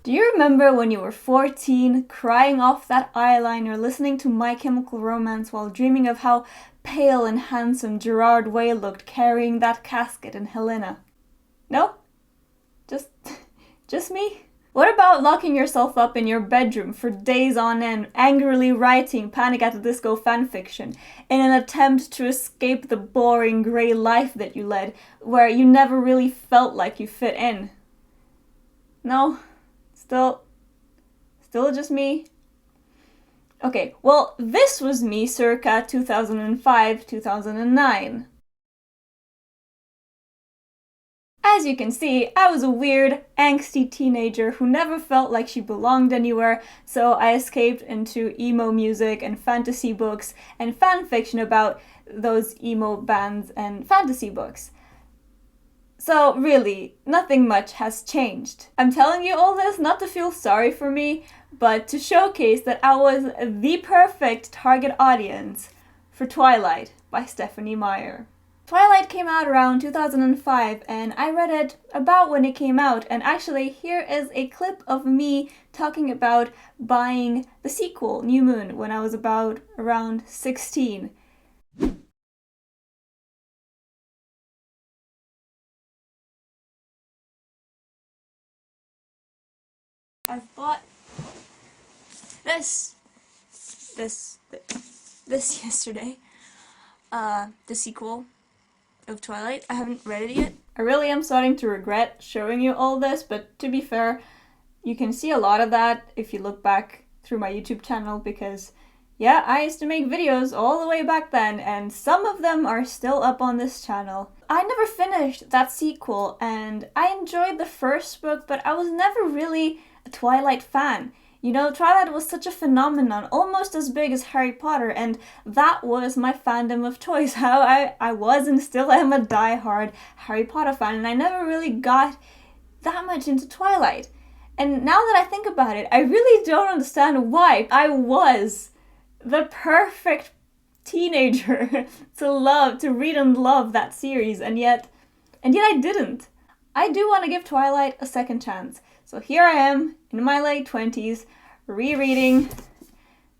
Do you remember when you were 14, crying off that eyeliner, listening to My Chemical Romance while dreaming of how pale and handsome Gerard Way looked carrying that casket in Helena? No? Just me? What about locking yourself up in your bedroom for days on end, angrily writing Panic at the Disco fanfiction in an attempt to escape the boring grey life that you led, where you never really felt like you fit in? No? Still just me? Okay, well, this was me circa 2005-2009. As you can see, I was a weird, angsty teenager who never felt like she belonged anywhere, so I escaped into emo music and fantasy books and fanfiction about those emo bands and fantasy books. So really, nothing much has changed. I'm telling you all this not to feel sorry for me, but to showcase that I was the perfect target audience for Twilight by Stephenie Meyer. Twilight came out around 2005 and I read it about when it came out, and actually here is a clip of me talking about buying the sequel, New Moon, when I was about around 16. I bought this yesterday, the sequel of Twilight. I haven't read it yet. I really am starting to regret showing you all this, but to be fair, you can see a lot of that if you look back through my YouTube channel, because yeah, I used to make videos all the way back then, and some of them are still up on this channel. I never finished that sequel, and I enjoyed the first book, but I was never really a Twilight fan. You know, Twilight was such a phenomenon, almost as big as Harry Potter, and that was my fandom of choice. How I was and still am a die-hard Harry Potter fan, and I never really got that much into Twilight. And now that I think about it, I really don't understand why. I was the perfect teenager to read and love that series, and yet I didn't. I do want to give Twilight a second chance. So here I am, in my late 20s, rereading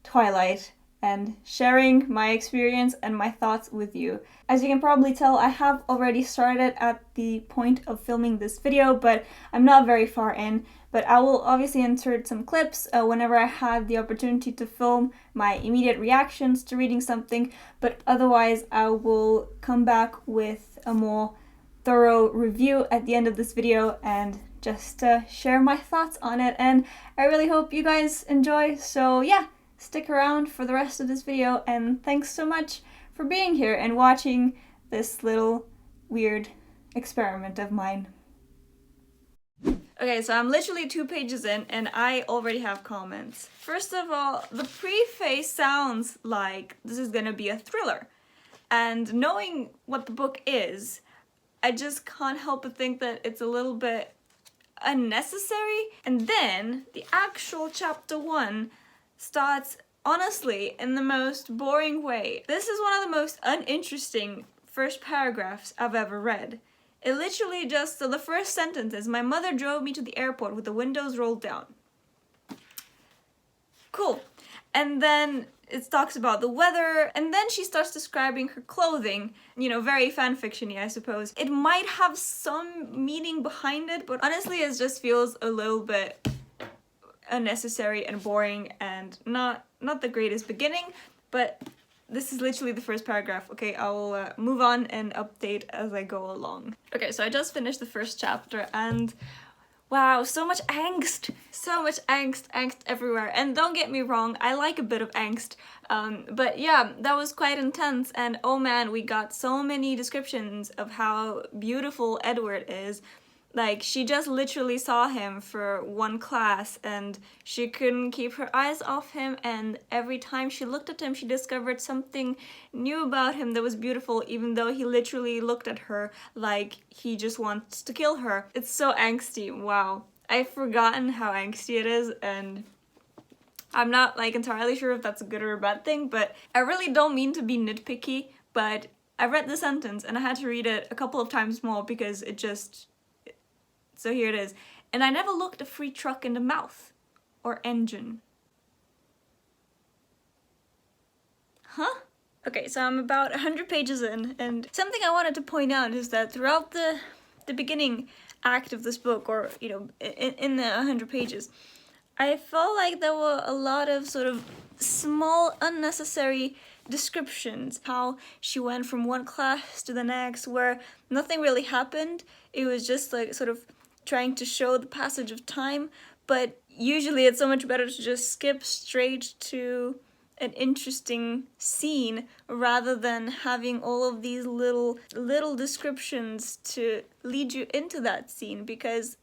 Twilight and sharing my experience and my thoughts with you. As you can probably tell, I have already started at the point of filming this video, but I'm not very far in. But I will obviously insert some clips whenever I have the opportunity to film my immediate reactions to reading something, but otherwise I will come back with a more thorough review at the end of this video and just share my thoughts on it, and I really hope you guys enjoy. So yeah, stick around for the rest of this video, and thanks so much for being here and watching this little weird experiment of mine. Okay, so I'm literally 2 pages in and I already have comments. First of all, the preface sounds like this is gonna be a thriller, and knowing what the book is, I just can't help but think that it's a little bit unnecessary. And then the actual chapter 1 starts, honestly, in the most boring way. This is one of the most uninteresting first paragraphs I've ever read. It literally just, so the first sentence is, "My mother drove me to the airport with the windows rolled down." Cool. And then it talks about the weather, and then she starts describing her clothing, you know, very fanfiction-y, I suppose. It might have some meaning behind it, but honestly it just feels a little bit unnecessary and boring and not the greatest beginning, but this is literally the first paragraph. Okay, I will move on and update as I go along. Okay, so I just finished the first chapter and wow, so much angst everywhere. And don't get me wrong, I like a bit of angst, but yeah, that was quite intense. And oh man, we got so many descriptions of how beautiful Edward is. Like, she just literally saw him for one class and she couldn't keep her eyes off him, and every time she looked at him she discovered something new about him that was beautiful, even though he literally looked at her like he just wants to kill her. It's so angsty, wow. I've forgotten how angsty it is, and I'm not like entirely sure if that's a good or a bad thing, but I really don't mean to be nitpicky, but I read the sentence and I had to read it a couple of times more because it just... So here it is. And I never looked a free truck in the mouth. Or engine. Huh? Okay, so I'm about 100 pages in, and something I wanted to point out is that throughout the beginning act of this book, or, you know, in the 100 pages, I felt like there were a lot of sort of small, unnecessary descriptions. How she went from one class to the next, where nothing really happened. It was just like sort of trying to show the passage of time, but usually it's so much better to just skip straight to an interesting scene rather than having all of these little descriptions to lead you into that scene, because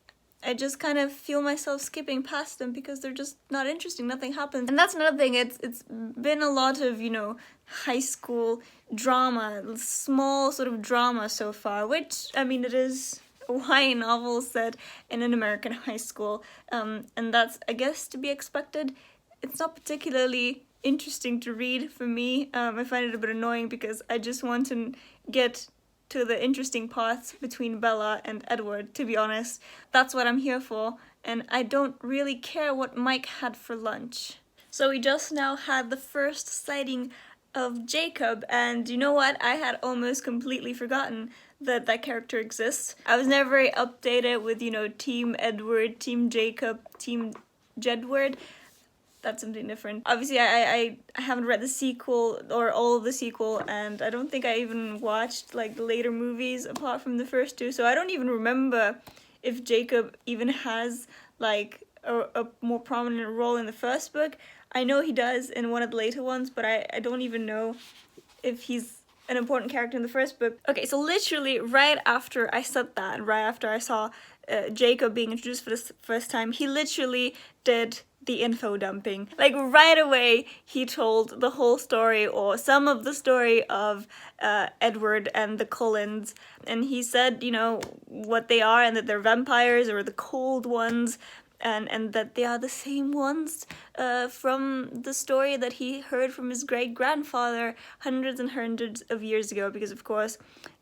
I just kind of feel myself skipping past them because they're just not interesting, nothing happens. And that's another thing, it's been a lot of, you know, high school drama, small sort of drama so far, which, I mean, it is a YA novel set in an American high school, and that's, I guess, to be expected. It's not particularly interesting to read for me. I find it a bit annoying because I just want to get to the interesting parts between Bella and Edward, to be honest. That's what I'm here for, and I don't really care what Mike had for lunch. So we just now had the first sighting of Jacob, and you know what? I had almost completely forgotten that that character exists. I was never very updated with, you know, Team Edward, Team Jacob, Team Jedward. That's something different. Obviously, I haven't read the sequel, or all of the sequel, and I don't think I even watched, like, the later movies apart from the first two, so I don't even remember if Jacob even has, like, a more prominent role in the first book. I know he does in one of the later ones, but I don't even know if he's an important character in the first book. Okay, so literally right after I said that, right after I saw Jacob being introduced for the first time, he literally did the info dumping. Like, right away he told the whole story, or some of the story of Edward and the Cullens, and he said, you know, what they are, and that they're vampires, or the cold ones, and that they are the same ones from the story that he heard from his great-grandfather hundreds and hundreds of years ago, because of course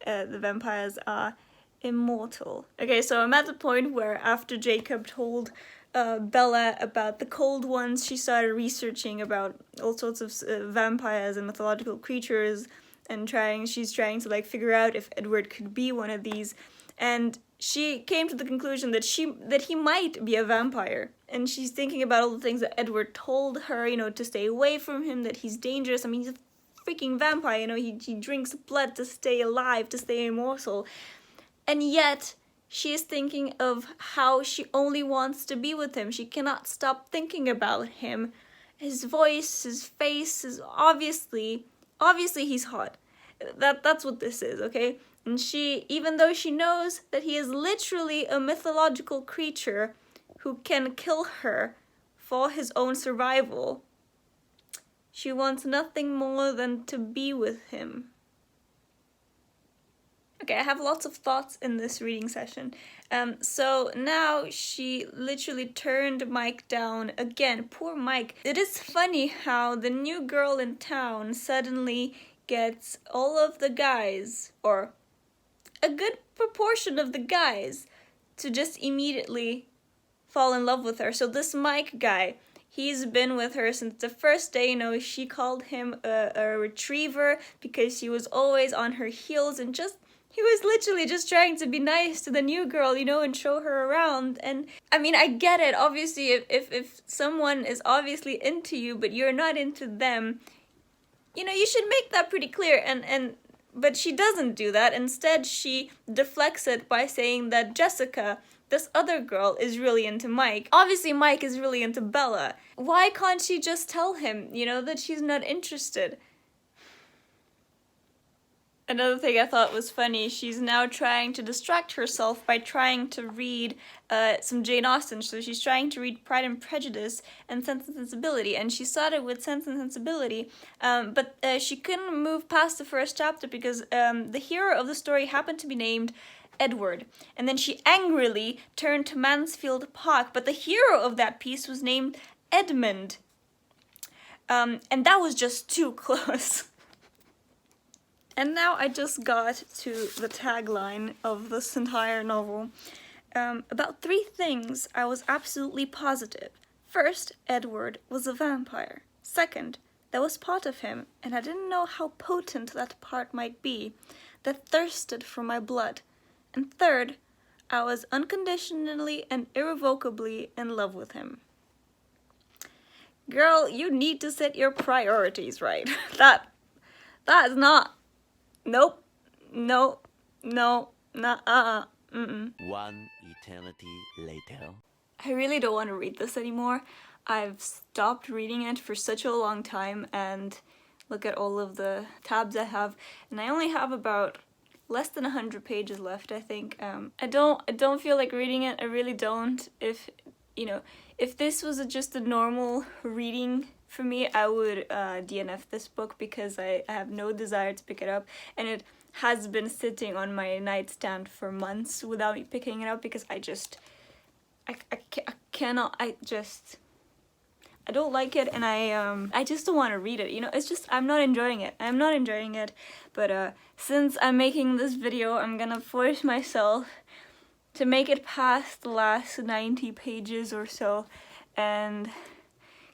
the vampires are immortal. Okay, so I'm at the point where after Jacob told Bella about the cold ones, she started researching about all sorts of vampires and mythological creatures, and she's trying to, like, figure out if Edward could be one of these, and she came to the conclusion that he might be a vampire, and she's thinking about all the things that Edward told her, you know, to stay away from him, that he's dangerous. I mean, he's a freaking vampire, you know, he drinks blood to stay alive, to stay immortal, and yet she is thinking of how she only wants to be with him. She cannot stop thinking about him. His voice, his face is obviously he's hot. That's what this is, okay? And she, even though she knows that he is literally a mythological creature who can kill her for his own survival, she wants nothing more than to be with him. Okay, I have lots of thoughts in this reading session. So now she literally turned Mike down again. Poor Mike. It is funny how the new girl in town suddenly gets all of the guys, or a good proportion of the guys, to just immediately fall in love with her. So this Mike guy, he's been with her since the first day. You know, she called him a retriever because he was always on her heels, and he was literally just trying to be nice to the new girl, you know, and show her around. And I mean, I get it. Obviously, if someone is obviously into you, but you're not into them, you know, you should make that pretty clear. But she doesn't do that. Instead, she deflects it by saying that Jessica, this other girl, is really into Mike. Obviously, Mike is really into Bella. Why can't she just tell him, you know, that she's not interested? Another thing I thought was funny, she's now trying to distract herself by trying to read some Jane Austen. So she's trying to read Pride and Prejudice and Sense and Sensibility, and she started with Sense and Sensibility, but she couldn't move past the first chapter because the hero of the story happened to be named Edward. And then she angrily turned to Mansfield Park, but the hero of that piece was named Edmund. And that was just too close. And now I just got to the tagline of this entire novel, About 3 things I was absolutely positive. First, Edward was a vampire. Second, there was part of him, and I didn't know how potent that part might be, that thirsted for my blood. And third, I was unconditionally and irrevocably in love with him. Girl, you need to set your priorities right. That is not... Nope. No. No. Nah. One eternity later. I really don't want to read this anymore. I've stopped reading it for such a long time, and look at all of the tabs I have, and I only have about less than 100 pages left, I think. I don't feel like reading it. I really don't. If this was just a normal reading for me, I would DNF this book because I have no desire to pick it up, and it has been sitting on my nightstand for months without me picking it up because I don't like it, and I just don't want to read it, it's just I'm not enjoying it. But since I'm making this video, I'm gonna force myself to make it past the last 90 pages or so and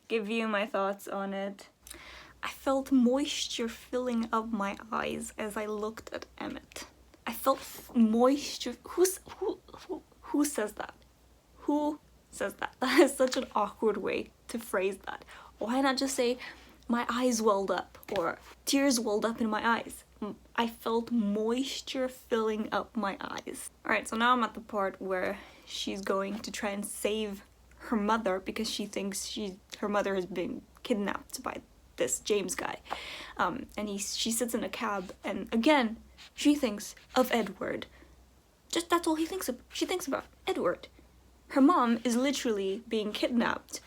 give you my thoughts on it. I felt moisture filling up my eyes as I looked at Emmett. I felt moisture. Who says that? Who says that? That is such an awkward way to phrase that. Why not just say, my eyes welled up, or tears welled up in my eyes? I felt moisture filling up my eyes. Alright, so now I'm at the part where she's going to try and save her mother because she thinks her mother has been kidnapped by this James guy. And she sits in a cab, and again, she thinks of Edward. Just that's all she thinks about, Edward. Her mom is literally being kidnapped,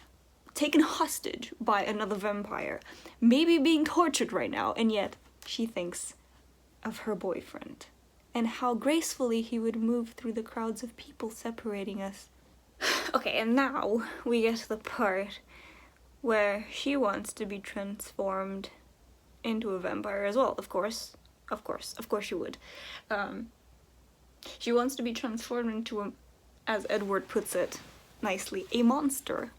taken hostage by another vampire, maybe being tortured right now, and yet she thinks of her boyfriend and how gracefully he would move through the crowds of people separating us. Okay, and now we get to the part where she wants to be transformed into a vampire as well. Of course she would. She wants to be transformed into as Edward puts it nicely, a monster.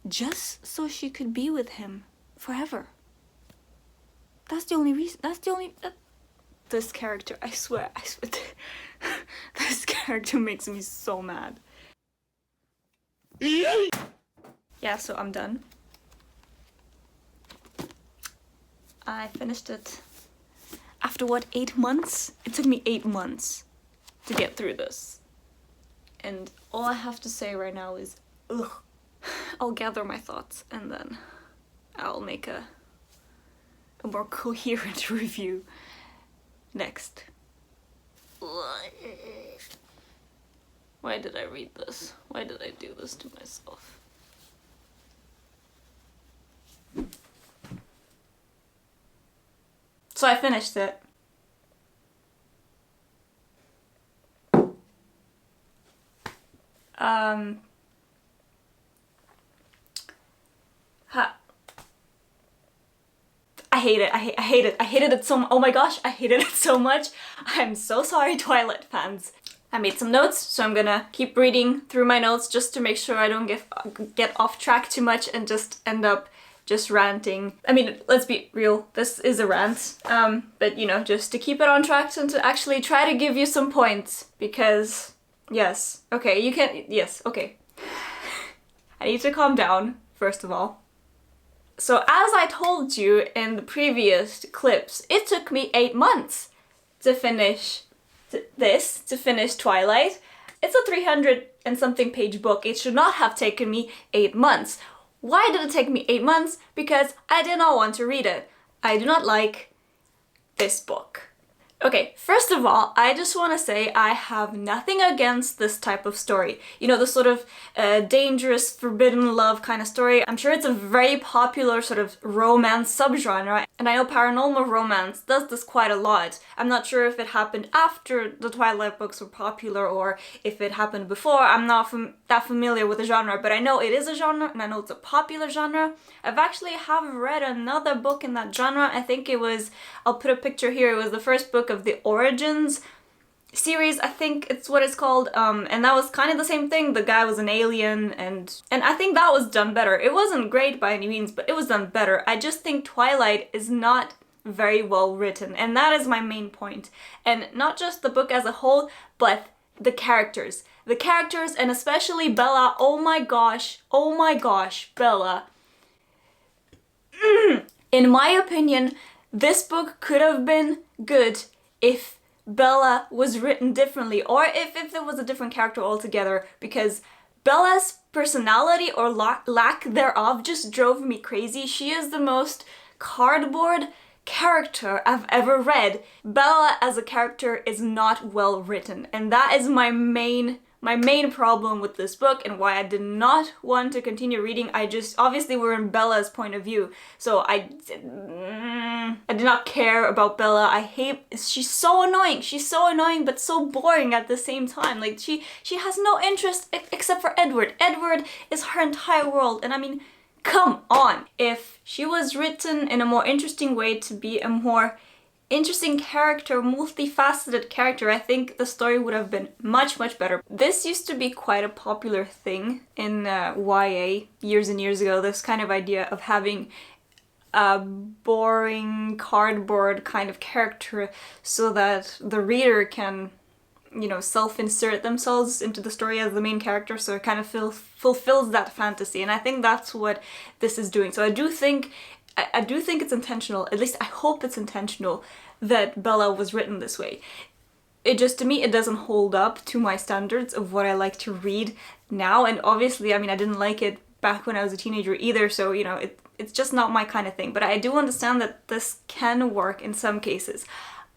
Just so she could be with him forever. That's the only reason. This character, I swear, this character makes me so mad. Yeah, so I'm done. I finished it after what, 8 months? It took me 8 months to get through this. And all I have to say right now is, ugh. I'll gather my thoughts and then I'll make a more coherent review next. Why did I read this? Why did I do this to myself? So I finished it. I hate it. I hated it so. Oh my gosh, I hated it so much. I'm so sorry, Twilight fans. I made some notes, so I'm gonna keep reading through my notes just to make sure I don't get off track too much and just end up just ranting. I mean, let's be real, this is a rant, but just to keep it on track and to actually try to give you some points, because yes, okay, yes, okay. I need to calm down, first of all. So as I told you in the previous clips, it took me 8 months to finish to finish Twilight. It's a 300 and something page book. It should not have taken me 8 months. Why did it take me 8 months? Because I did not want to read it. I do not like this book. Okay, first of all, I just want to say I have nothing against this type of story. The sort of dangerous, forbidden love kind of story. I'm sure it's a very popular sort of romance subgenre, and I know paranormal romance does this quite a lot. I'm not sure if it happened after the Twilight books were popular or if it happened before. I'm not that familiar with the genre, but I know it is a genre, and I know it's a popular genre. I've actually read another book in that genre. I think it was, I'll put a picture here, it was the first book of the origins series, I think it's what it's called, and that was kind of the same thing. The guy was an alien, and I think that was done better. It wasn't great by any means, but it was done better. I just think Twilight is not very well written, and that is my main point. And not just the book as a whole, but the characters. The characters, and especially Bella. Oh my gosh, Bella. In my opinion, this book could have been good if Bella was written differently, or if there was a different character altogether, because Bella's personality or lack thereof just drove me crazy. She is the most cardboard character I've ever read. Bella as a character is not well written, and that is my main problem with this book, and why I did not want to continue reading. Obviously we're in Bella's point of view, so I did not care about Bella. She's so annoying. She's so annoying, but so boring at the same time. Like, she has no interest except for Edward. Edward is her entire world, and I mean, come on. If she was written in a more interesting way to be a more interesting character, multifaceted character, I think the story would have been much better. This used to be quite a popular thing in YA years and years ago, this kind of idea of having a boring cardboard kind of character so that the reader can, you know, self-insert themselves into the story as the main character, so it kind of fulfills that fantasy, and I think that's what this is doing. So I do think it's intentional, at least I hope it's intentional, that Bella was written this way. It just, to me, it doesn't hold up to my standards of what I like to read now, and obviously, I mean, I didn't like it back when I was a teenager either, so, you know, it's just not my kind of thing, but I do understand that this can work in some cases.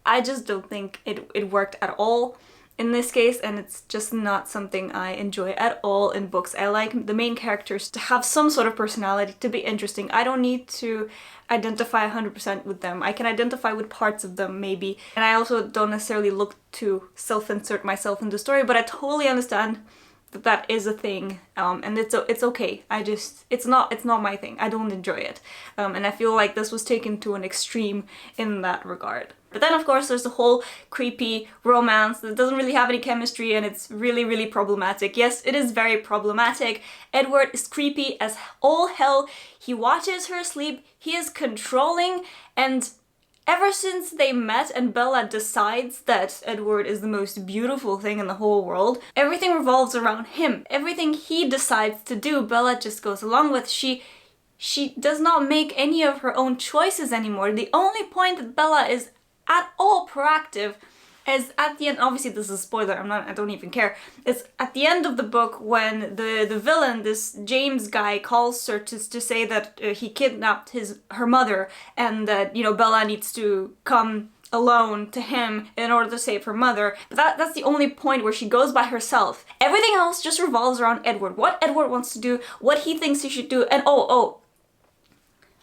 I just don't think it worked at all in this case, and it's just not something I enjoy at all in books. I like the main characters to have some sort of personality, to be interesting. I don't need to identify 100% with them. I can identify with parts of them, maybe. And I also don't necessarily look to self-insert myself in the story, but I totally understand that is a thing, and it's okay. It's not my thing. I don't enjoy it, and I feel like this was taken to an extreme in that regard. But then, of course, there's the whole creepy romance that doesn't really have any chemistry, and it's really problematic. Yes, it is very problematic. Edward is creepy as all hell. He watches her sleep. He is controlling, and ever since they met and Bella decides that Edward is the most beautiful thing in the whole world, everything revolves around him. Everything he decides to do, Bella just goes along with. She does not make any of her own choices anymore. The only point that Bella is at all proactive is at the end, obviously this is a spoiler, I don't even care, it's at the end of the book when the villain, this James guy, calls her to say that he kidnapped her mother, and that, you know, Bella needs to come alone to him in order to save her mother. But that's the only point where she goes by herself. Everything else just revolves around Edward. What Edward wants to do, what he thinks he should do, and oh,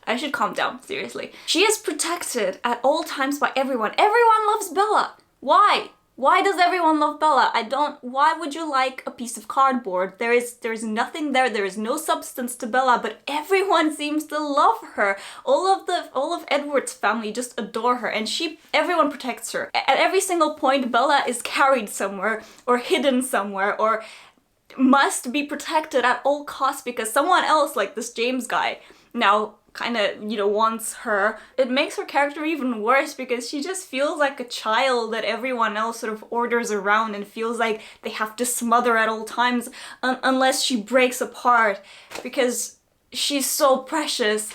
I should calm down, seriously. She is protected at all times by everyone. Everyone loves Bella. Why? Why does everyone love Bella? Why would you like a piece of cardboard? There is nothing there, there is no substance to Bella, but everyone seems to love her. All of Edward's family just adore her, and everyone protects her. At every single point, Bella is carried somewhere, or hidden somewhere, or must be protected at all costs because someone else, like this James guy, now kind of, you know, wants her. It makes her character even worse because she just feels like a child that everyone else sort of orders around and feels like they have to smother at all times unless she breaks apart because she's so precious.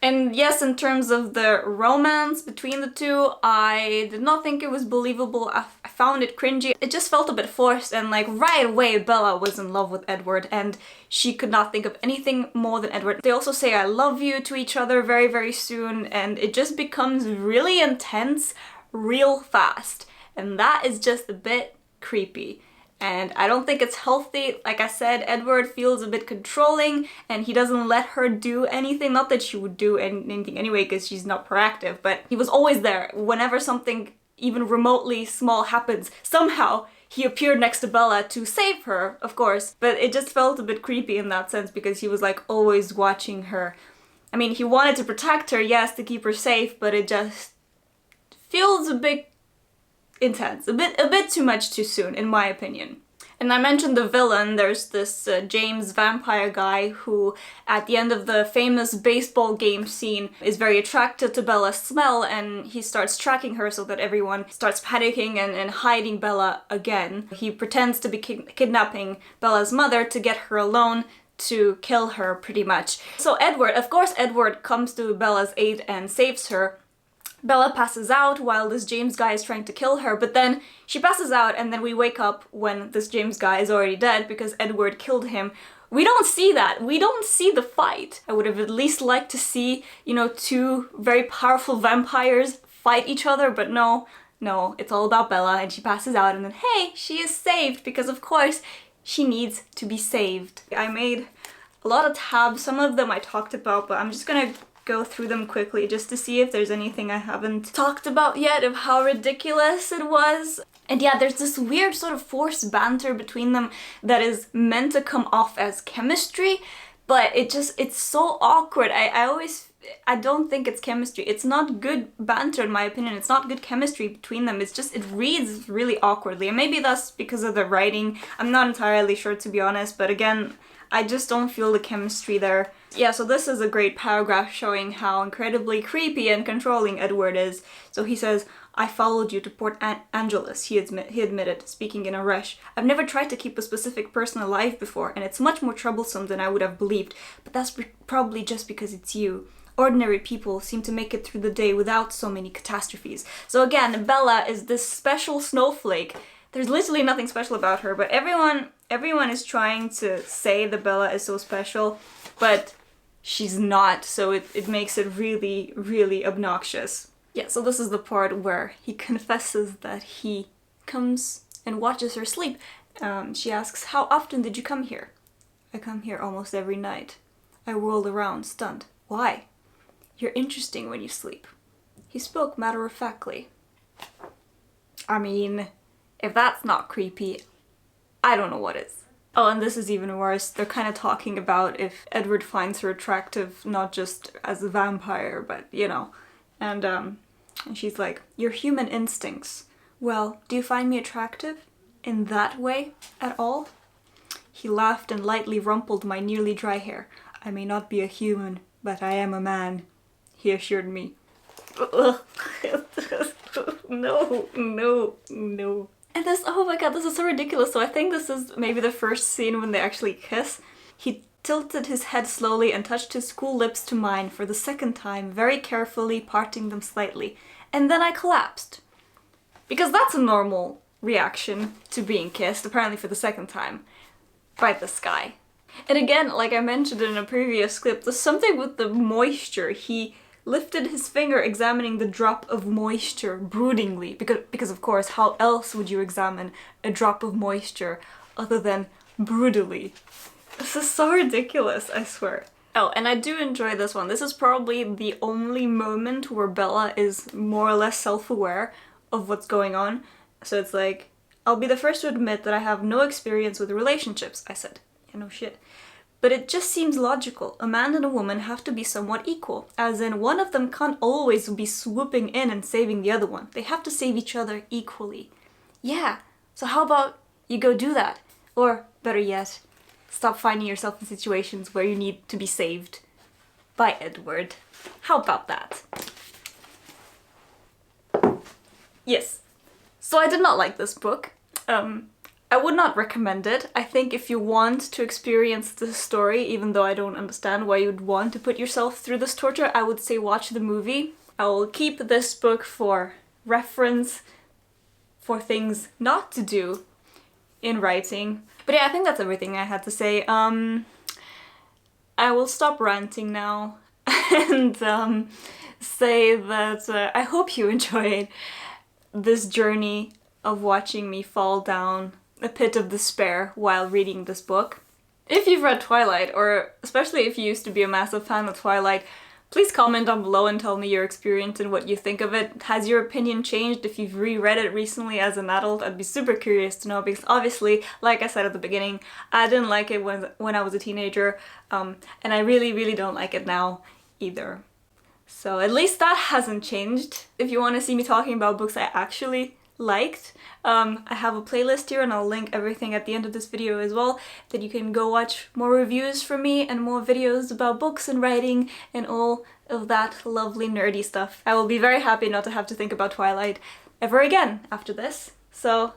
And yes, in terms of the romance between the two, I did not think it was believable. I found it cringy. It just felt a bit forced, and like right away Bella was in love with Edward and she could not think of anything more than Edward. They also say I love you to each other very soon, and it just becomes really intense real fast. And that is just a bit creepy. And I don't think it's healthy. Like I said, Edward feels a bit controlling and he doesn't let her do anything. Not that she would do anything anyway because she's not proactive, but he was always there. Whenever something even remotely small happens, somehow he appeared next to Bella to save her, of course. But it just felt a bit creepy in that sense because he was like always watching her. I mean, he wanted to protect her, yes, to keep her safe, but it just feels a bit intense. A bit too much too soon, in my opinion. And I mentioned the villain. There's this James vampire guy who, at the end of the famous baseball game scene, is very attracted to Bella's smell, and he starts tracking her so that everyone starts panicking and hiding Bella again. He pretends to be kidnapping Bella's mother to get her alone to kill her, pretty much. So of course Edward comes to Bella's aid and saves her. Bella passes out while this James guy is trying to kill her, but then she passes out and then we wake up when this James guy is already dead because Edward killed him. We don't see that. We don't see the fight. I would have at least liked to see, you know, two very powerful vampires fight each other, but no, it's all about Bella, and she passes out and then, hey, she is saved because of course she needs to be saved. I made a lot of tabs. Some of them I talked about, but I'm just gonna go through them quickly just to see if there's anything I haven't talked about yet of how ridiculous it was. And yeah, there's this weird sort of forced banter between them that is meant to come off as chemistry, but it's so awkward. I don't think it's chemistry. It's not good banter in my opinion. It's not good chemistry between them. It reads really awkwardly. And maybe that's because of the writing. I'm not entirely sure, to be honest, but again, I just don't feel the chemistry there. Yeah, so this is a great paragraph showing how incredibly creepy and controlling Edward is. So he says, I followed you to Port Angeles, he admitted, speaking in a rush. I've never tried to keep a specific person alive before, and it's much more troublesome than I would have believed, but that's probably just because it's you. Ordinary people seem to make it through the day without so many catastrophes. So again, Bella is this special snowflake. There's literally nothing special about her, but everyone is trying to say that Bella is so special, but she's not, so it makes it really, really obnoxious. Yeah, so this is the part where he confesses that he comes and watches her sleep. She asks, how often did you come here? I come here almost every night. I whirled around, stunned. Why? You're interesting when you sleep. He spoke matter-of-factly. I mean, if that's not creepy, I don't know what is. Oh, and this is even worse. They're kind of talking about if Edward finds her attractive, not just as a vampire, but, you know. And she's like, your human instincts. Well, do you find me attractive? In that way? At all? He laughed and lightly rumpled my nearly dry hair. I may not be a human, but I am a man, he assured me. No. And this, oh my god, this is so ridiculous. So I think this is maybe the first scene when they actually kiss. He tilted his head slowly and touched his cool lips to mine for the second time, very carefully parting them slightly. And then I collapsed. Because that's a normal reaction to being kissed, apparently for the second time, by this guy. And again, like I mentioned in a previous clip, there's something with the moisture. He lifted his finger examining the drop of moisture broodingly, because of course, how else would you examine a drop of moisture other than brutally? This is so ridiculous, I swear. Oh, and I do enjoy this one. This is probably the only moment where Bella is more or less self-aware of what's going on. So it's like, I'll be the first to admit that I have no experience with relationships, I said. Yeah, no shit. But it just seems logical. A man and a woman have to be somewhat equal, as in one of them can't always be swooping in and saving the other one. They have to save each other equally. Yeah, so how about you go do that? Or, better yet, stop finding yourself in situations where you need to be saved by Edward. How about that? Yes. So I did not like this book. I would not recommend it. I think if you want to experience this story, even though I don't understand why you'd want to put yourself through this torture, I would say watch the movie. I will keep this book for reference for things not to do in writing. But yeah, I think that's everything I had to say. I will stop ranting now and say that I hope you enjoyed this journey of watching me fall down a pit of despair while reading this book. If you've read Twilight, or especially if you used to be a massive fan of Twilight, please comment down below and tell me your experience and what you think of it. Has your opinion changed if you've reread it recently as an adult? I'd be super curious to know, because obviously, like I said at the beginning, I didn't like it when I was a teenager, and I really don't like it now either. So at least that hasn't changed. If you want to see me talking about books I actually liked. I have a playlist here and I'll link everything at the end of this video as well, that you can go watch more reviews from me and more videos about books and writing and all of that lovely nerdy stuff. I will be very happy not to have to think about Twilight ever again after this. So